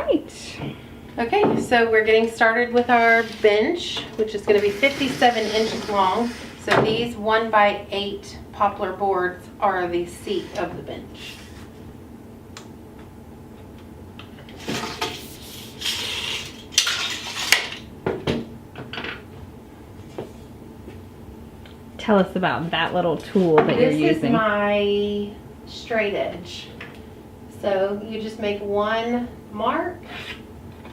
right. Okay, so we're getting started with our bench, which is going to be 57 inches long. So these 1x8 poplar boards are the seat of the bench. Tell us about that little tool that you're using. This is my straight edge. So you just make one mark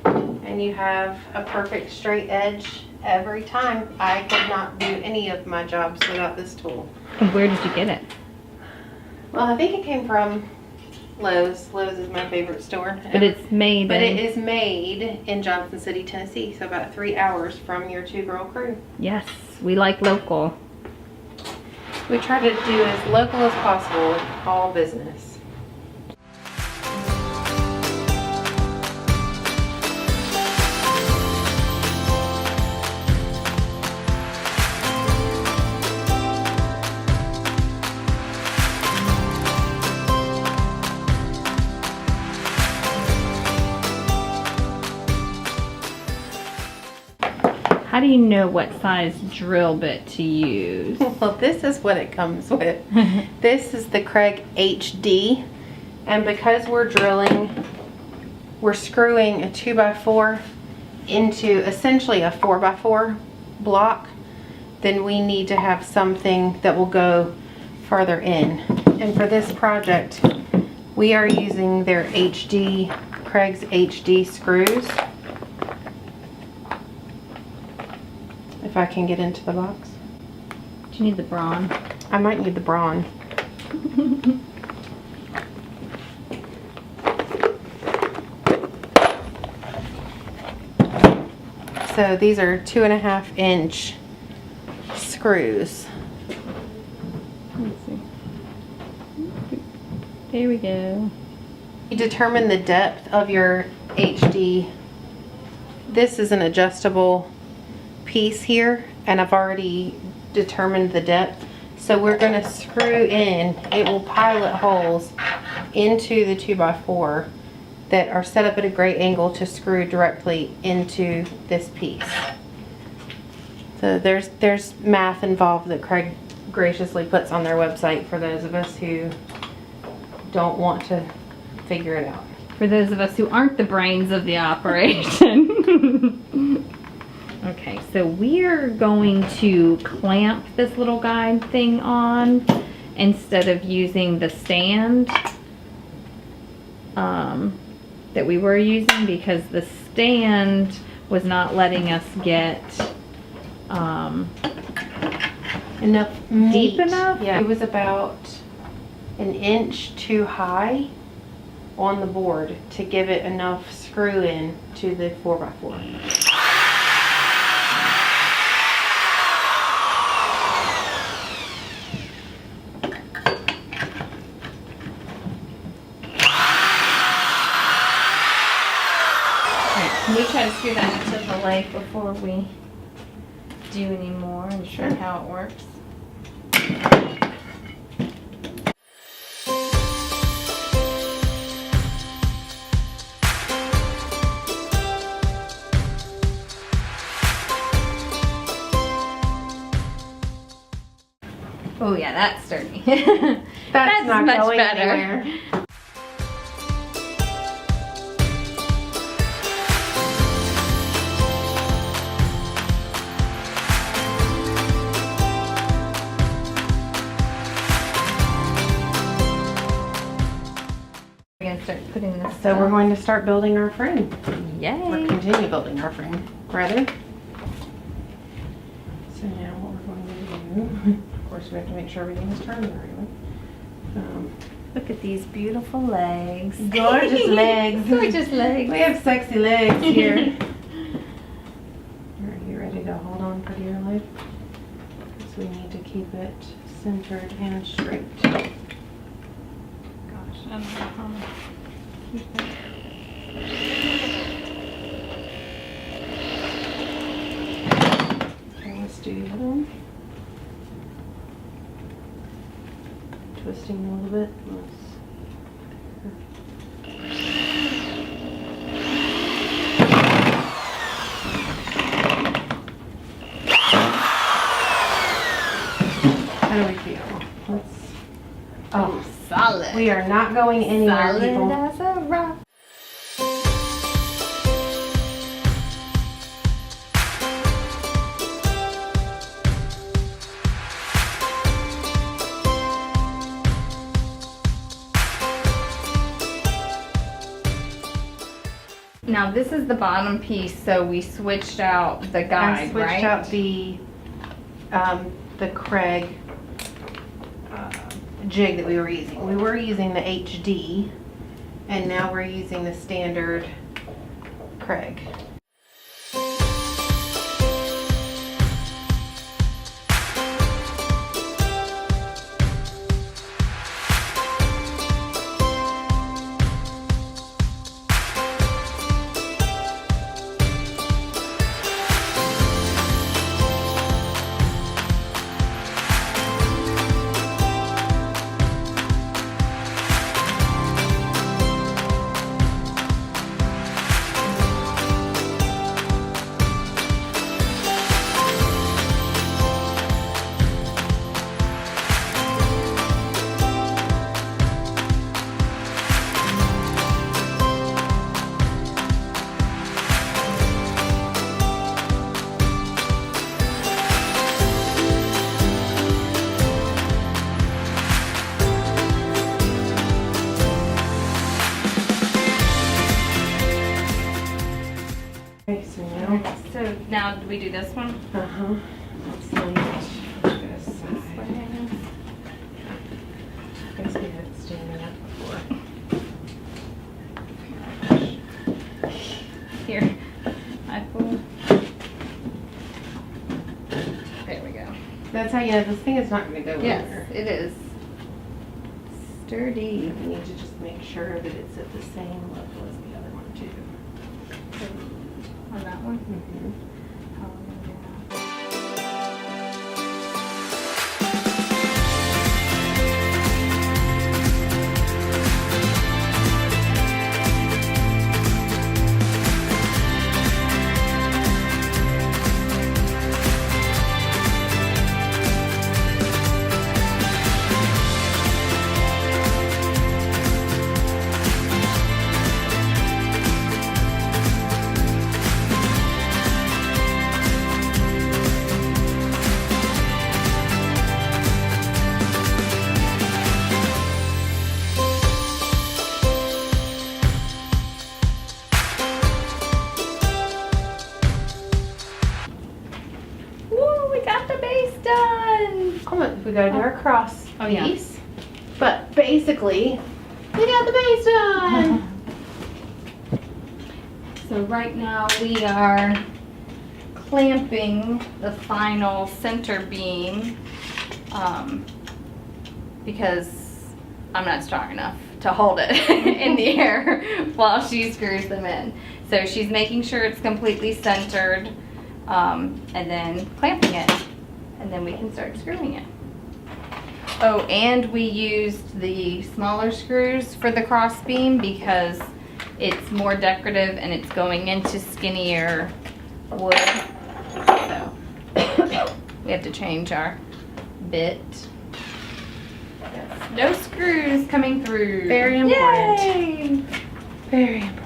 and you have a perfect straight edge every time. I could not do any of my jobs without this tool. And where did you get it? Well, I think it came from Lowe's. Lowe's is my favorite store. But it's made But it is made in Johnson City, Tennessee. So about 3 hours from your two-girl crew. Yes, we like local. We try to do as local as possible with all business. How do you know what size drill bit to use? Well, this is what it comes with. This is the Craig HD, and because we're drilling, we're screwing a 2x4 into essentially a 4x4 block, then we need to have something that will go further in. And for this project, we are using their Craig's HD screws. If I can get into the box. Do you need the brawn? I might need the brawn. So these are 2.5 inch screws. Let's see. There we go. You determine the depth of your HD. This is an adjustable piece here, and I've already determined the depth. So we're going to screw in, it will pilot holes into the 2x4 that are set up at a great angle to screw directly into this piece. So there's math involved that Craig graciously puts on their website for those of us who don't want to figure it out. For those of us who aren't the brains of the operation. Okay, so we're going to clamp this little guide thing on instead of using the stand that we were using, because the stand was not letting us get enough deep meat. enough. Yeah, it was about 1 inch too high on the board to give it enough screw in to the 4x4. Can we try to screw that into the leg before we do any more and show how it works? Oh yeah, that's sturdy. That's not much going better. anywhere. We're gonna start putting this. So we're going to start building our frame. Yay! Or continue building our frame, rather. So now what we're going to do, of course we have to make sure everything is turned the right way. Look at these beautiful legs. Gorgeous legs. Gorgeous legs. We have sexy legs here. Are you ready to hold on for dear life? Because we need to keep it centered and straight. Gosh, I don't know how to keep it. Okay, let's do the other one. Twisting a little bit. Oh, Solid. we are not going anywhere, Solid people. as a rock. Now this is the bottom piece, so we switched out the guide, I switched right? out the Craig jig that we were using. We were using the HD, and now we're using the standard Craig. Okay, so now, So now do we do this one? let's see. Let's go aside. I guess we had it standing up before. Here, I pull. There we go. That's how you know this thing is not going to go Yes, anywhere. it is sturdy. You need to just make sure that it's at the same level as the other one too. On that one? Mm-hmm. How am I gonna do that? Woo, we got the base done! Come on, we gotta do our cross Oh, yeah. piece. But basically, we got the base done. So right now we are clamping the final center beam because I'm not strong enough to hold it in the air while she screws them in. So she's making sure it's completely centered and then clamping it, and then we can start screwing it. Oh, and we used the smaller screws for the cross beam because it's more decorative and it's going into skinnier wood. So we have to change our bit. Yes. No screws coming through. Very important. Yay! Very important.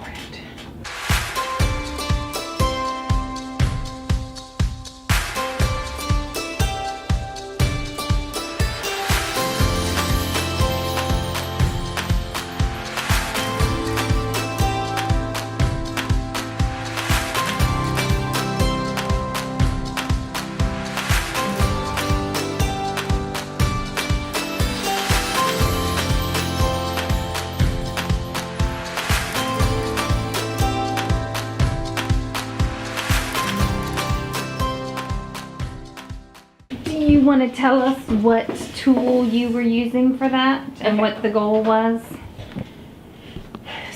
Do you want to tell us what tool you were using for that and what the goal was?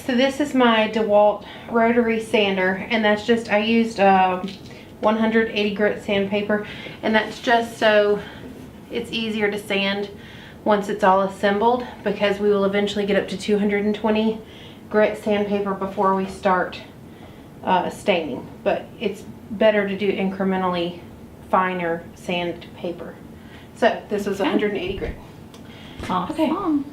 So this is my DeWalt rotary sander, and that's just, I used 180 grit sandpaper, and that's just so it's easier to sand once it's all assembled, because we will eventually get up to 220 grit sandpaper before we start staining. But it's better to do incrementally finer sandpaper. So this was 180 grit. Awesome.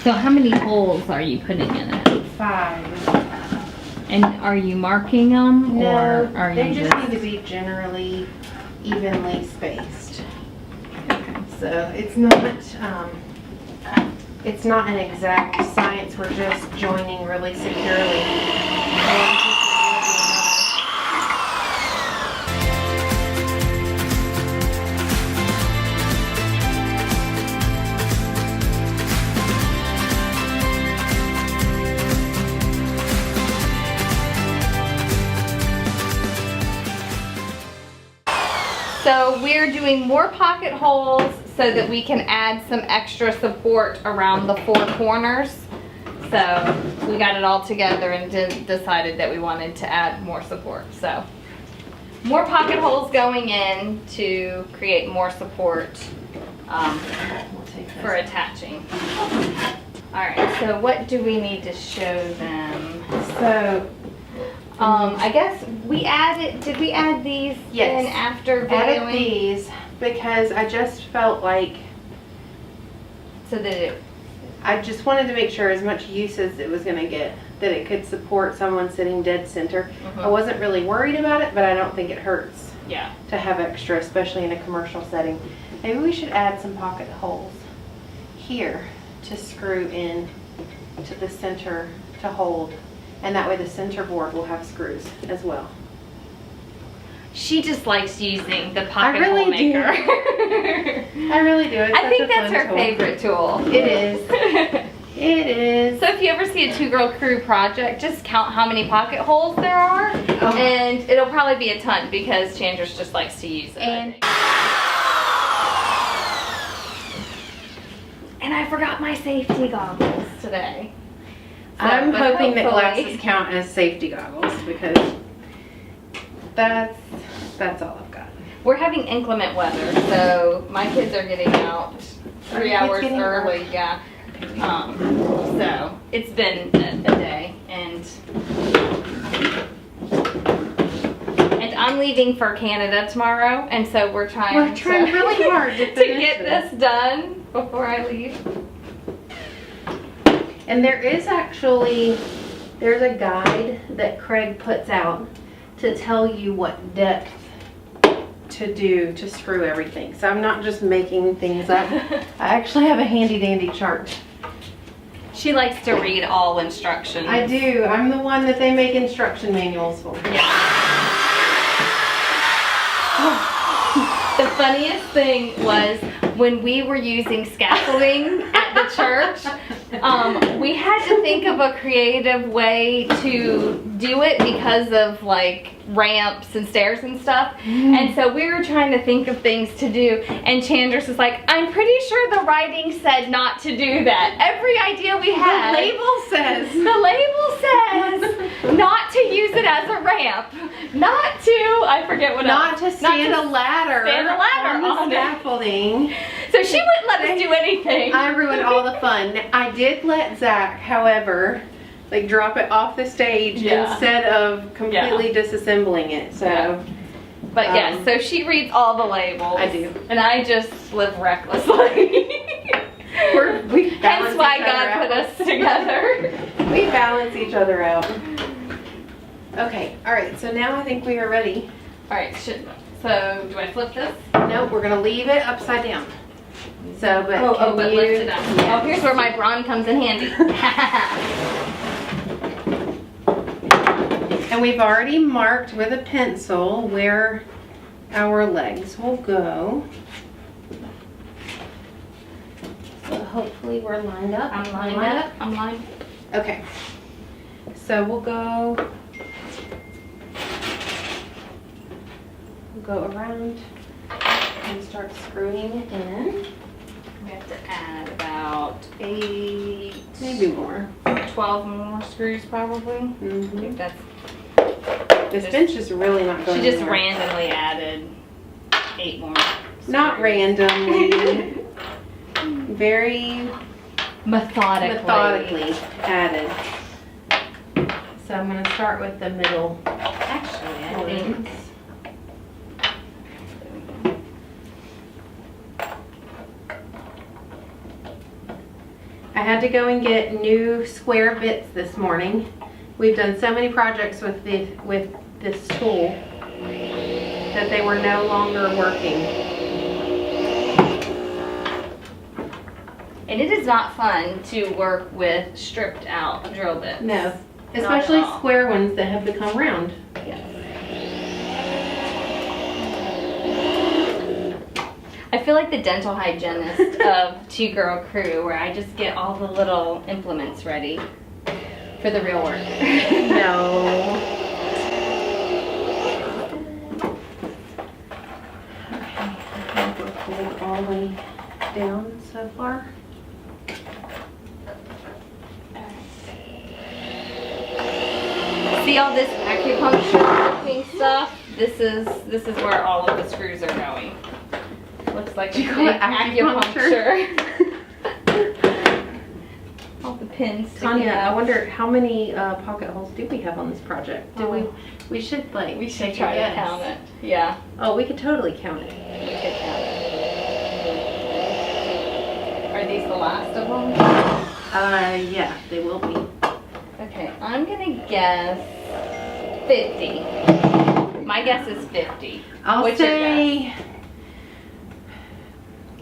So how many holes are you putting in it? 5. And are you marking them, No, or are they you just need to be generally evenly spaced. Okay. So it's not an exact science. We're just joining really securely. One piece of wood to another. So we're doing more pocket holes so that we can add some extra support around the 4 corners. So we got it all together and decided that we wanted to add more support. So more pocket holes going in to create more support for attaching. All right, so what do we need to show them? So I guess we added, did we add these Yes. in after added videoing? these because I just felt like So that I just wanted to make sure as much use as it was going to get, that it could support someone sitting dead center. I wasn't really worried about it, but I don't think it hurts yeah. to have extra, especially in a commercial setting. Maybe we should add some pocket holes here to screw in to the center to hold. And that way the center board will have screws as well. She just likes using the I pocket really hole do. maker. I really do. It's I such think a that's fun her tool. favorite tool. It is. It is. So if you ever see a 2-girl crew project, just count how many pocket holes there are, Oh. and it'll probably be a ton because Chandres just likes to use it. And I forgot my safety goggles today. So, I'm but hoping that hopefully- glasses count as safety goggles because that's all I've got. We're having inclement weather, so my kids are getting out Are 3 your kids hours getting early. Yeah. So it's been a day, and I'm leaving for Canada tomorrow, and so we're trying really hard to to finish get this done before I leave. And there's a guide that Craig puts out to tell you what depth to do to screw everything. So I'm not just making things up. I actually have a handy dandy chart. She likes to read all instructions. I do. I'm the one that they make instruction manuals for. The funniest thing was when we were using scaffolding at the church, we had to think of a creative way to do it because of like ramps and stairs and stuff. And so we were trying to think of things to do, and Chandres is like, I'm pretty sure the writing said not to do that. Every idea we had. The label says not to use it as a ramp. Not to, I forget what Not else. to stand a ladder on the on it. scaffolding. So she wouldn't let us do anything. I ruined all the fun. I did let Zach, however, like drop it off the stage instead of completely disassembling it. So, Yeah. But yes, so she reads all the labels. I do. And I just live recklessly. we Hence balance why each God other put out. us together. We balance each other out. Okay, all right. So now I think we are ready. All right, so do I flip this? No, we're gonna leave it upside down. So, but But can you? lift it up. Oh, here's where my brawn comes in handy. And we've already marked with a pencil where our legs will go. So hopefully we're lined up. I'm lined up. I'm lined. Okay. So we'll go around and start screwing it in. We have to add about 8, Maybe more. 12 more screws probably. I Mm-hmm. think that's. This bench is really not going She just anywhere. randomly added 8 more. Not screws. randomly. Very Methodically added. So I'm going to start with the middle Actually, I think. ones. I had to go and get new square bits this morning. We've done so many projects with this tool that they were no longer working. And it is not fun to work with stripped out drill bits. No, especially Not at all. square ones that have become round. Yes. I feel like the dental hygienist of Two Girl Crew, where I just get all the little implements ready for the real work. No. Okay, I think we're pulled all the way down so far. See all this acupuncture looking stuff? This is where all of the screws are going. Looks like You call it acupuncture? All the pins. sticking Tonya, I out. wonder how many pocket holes do we have on this project? We should like We should take a try to guess. count it. Yeah, Oh, we could totally count it. we could count it. Are these the last of them? Yeah, they will be. Okay, I'm gonna guess 50. My guess is 50. I'll What's your say.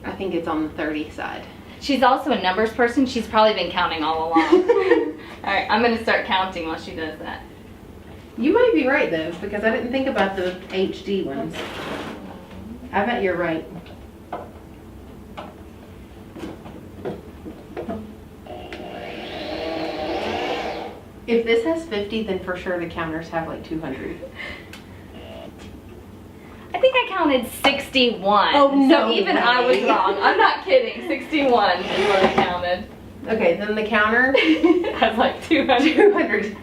I think it's on the 30 side. She's also a numbers person. She's probably been counting all along. Alright, I'm gonna start counting while she does that. You might be right though, because I didn't think about the HD ones. I bet you're right. If this has 50, then for sure the counters have like 200. I think I counted 61. Oh, no So even way. I was wrong. I'm not kidding. 61 is what I counted. Okay, then the counter, Has like 200. 200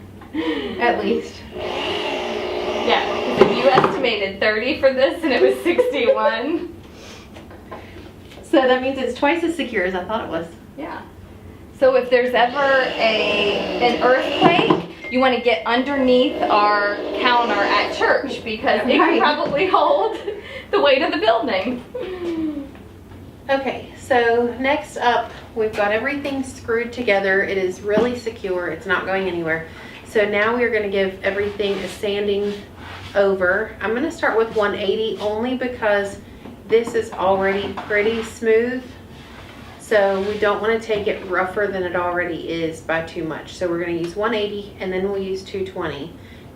at least. Yeah, because if you estimated 30 for this and it was 61. So that means it's twice as secure as I thought it was. Yeah. So if there's ever an earthquake, you want to get underneath our counter at church because it Right. can probably hold the weight of the building. Okay, so next up, we've got everything screwed together. It is really secure. It's not going anywhere. So now we're going to give everything a sanding over. I'm going to start with 180 only because this is already pretty smooth. So we don't want to take it rougher than it already is by too much. So we're going to use 180 and then we'll use 220.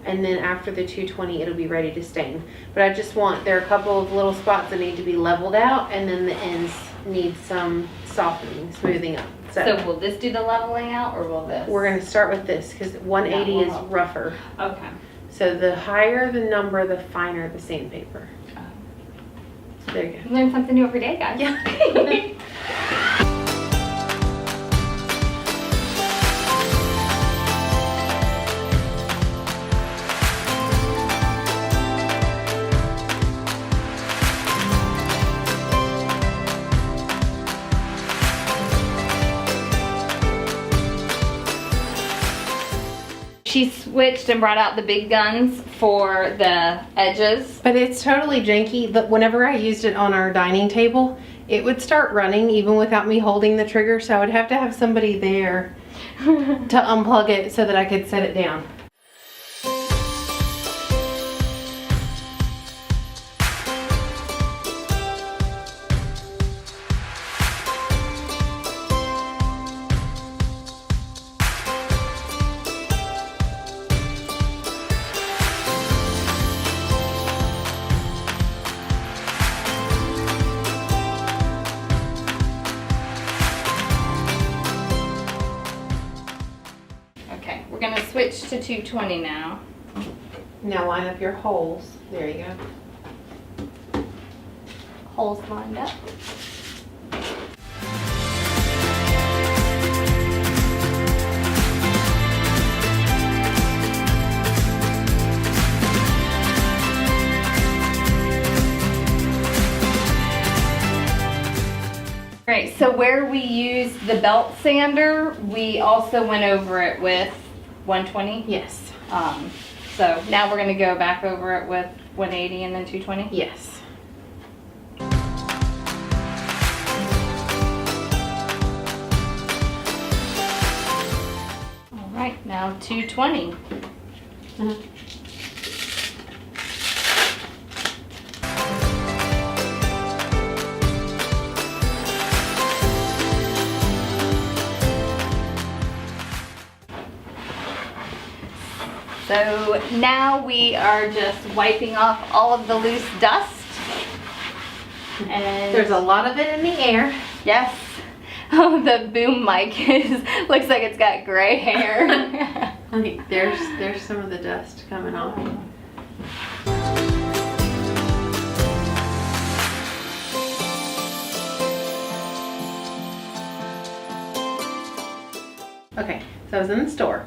And then after the 220, it'll be ready to stain. But I just want, there are a couple of little spots that need to be leveled out and then the ends need some softening, smoothing up. So will this do the leveling out or will this? We're going to start with this because 180 That will is help. rougher. Okay. So the higher the number, the finer the sandpaper. So there you go. Learn something new every day, guys. Yeah. She switched and brought out the big guns for the edges. But it's totally janky. But whenever I used it on our dining table, it would start running even without me holding the trigger. So I would have to have somebody there to unplug it so that I could set it down. Okay, we're gonna switch to 220 now. Now line up your holes. There you go. Holes lined up. Great, so where we used the belt sander, we also went over it with 120. Yes. So now we're gonna go back over it with 180 and then 220. Yes. right, now 220. So now we are just wiping off all of the loose dust. And There's a lot of it in the air. yes. Oh, the boom mic looks like it's got gray hair. Like there's some of the dust coming off. Okay, so I was in the store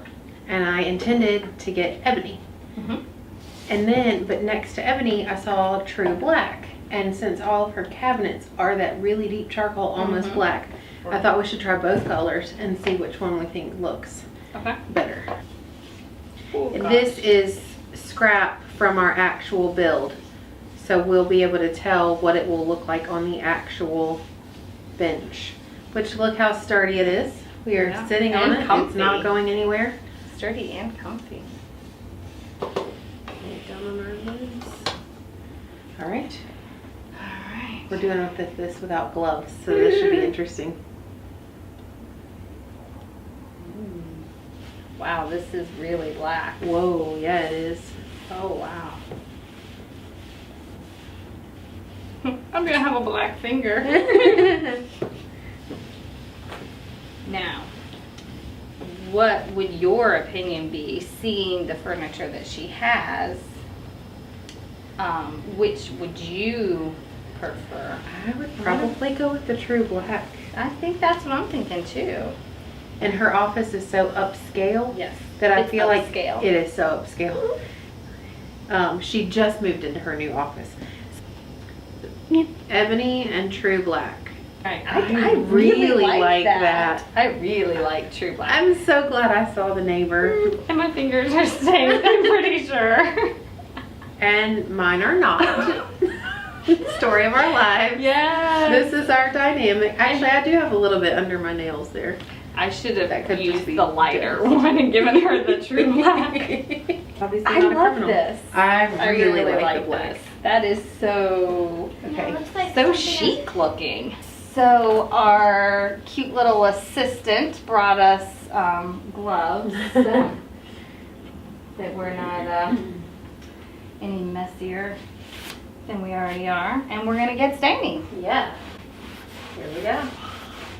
and I intended to get ebony. Mhm. And then, but next to ebony, I saw true black. And since all of her cabinets are that really deep charcoal, almost black, I thought we should try both colors and see which one we think looks Okay. better. Oh, This is scrap from our actual build. So we'll be able to tell what it will look like on the actual bench. Which, look how sturdy it is. We are Yeah, sitting on and it. It's comfy. not going anywhere. Sturdy and comfy. Down on our lids. All right. All right. We're doing this without gloves, so this should be interesting. Wow, this is really black. Whoa, yeah, it is. Oh, wow. I'm gonna have a black finger. Now, what would your opinion be, seeing the furniture that she has? Which would you prefer? I would probably go with the true black. I think that's what I'm thinking too. And her office is so upscale. Yes. That I It's feel like upscale. it is so upscale. She just moved into her new office. Yeah. Ebony and true black. Right. I really like that. I really like true black. I'm so glad I saw the neighbor. And my fingers are stained, I'm pretty sure. And mine are not. Story of our lives. Yes. This is our dynamic. Actually, I do have a little bit under my nails there. I should That have could just used be the lighter one and given her the true black. Obviously I not a love criminal. this. I really like the black. this. That is so Okay. so chic looking. So our cute little assistant brought us gloves that we're not any messier than we already are, and we're gonna get staining. Yeah. Here we go.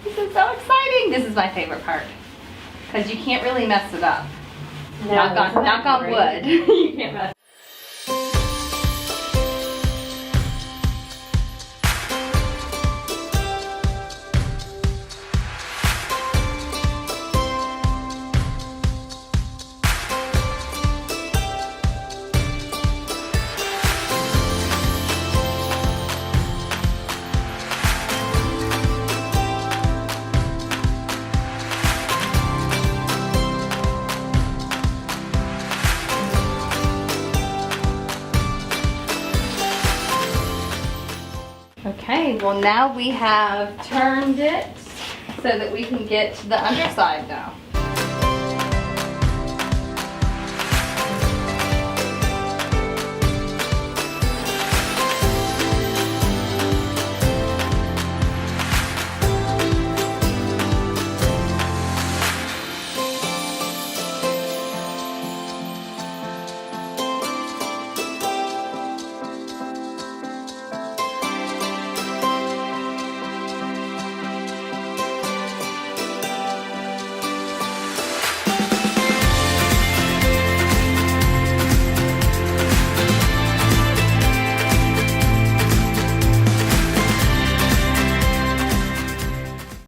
This is so exciting. This is my favorite part because you can't really mess it up. Knock on wood. You can't mess. Okay, well now we have turned it so that we can get to the underside now.